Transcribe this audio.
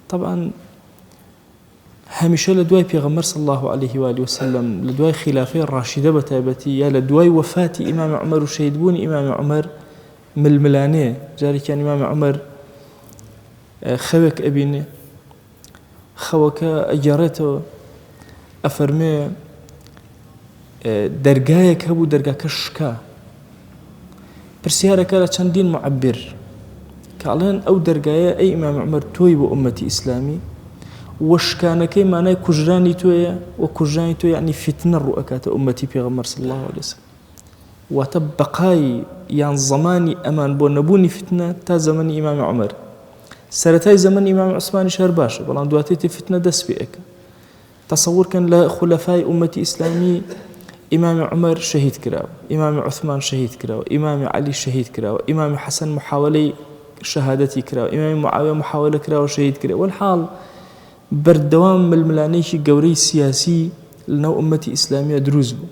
طبعا هەمیشە لە دوای پێغەمبەر صلی الله عليه وآله وسلم لە دوای خلافەی ڕاشیدە بە تایبەتی یا لە دوای وەفاتی ئیمام عومەر و شەهیدبوونی ئیمام عومەر ململانەیە. جارێکیان ئیمام عومەر خەوێک ئەبینێ، خەوەکە ئەگەڕێتەوە ئەفەرمێ دەرگایەک هەبوو، دەرگاکە شکا. پرسیارەکە لە چەندین معەبر کاڵێن ئەو دەرگایە ئەی ئیمام عومەر تۆی بۆ ئومەتی ئیسلامی، وەشکانەکەی مانای کوژرانی تۆیە، و کوژرانی تۆ یعنی فتنە ڕوو ئەکاتە ئومەتی پێغەمبەر صلی الله عليه وسلم. واتە بەقای یان زەمانی ئەمان بۆ نەبوونی فتنە تا زەمەنی ئیمام عومەر. سەرەتای زەمەنی ئیمام عوسمانیش هەر باشە، بەڵام دواتێتی فتنە دەست پێ ئەکە. تەسەوورکەن لە خولەفای ئومەتی ئیسلامی ئیمام عومەر شەهید کراوە، ئیمام عوثمان شەهید کراوە، ئیمام عەلی شەهید کراوە، ئیمام حەسەن محاولەی شەهادەتی کراوە، ئیمام معاویە محاولە کراوە شەهید کراوە. والحاڵ بەردەوام ململانەیەکی گەورەی سیاسی لەناو ئومەتی ئیسلامیە دروست بوو.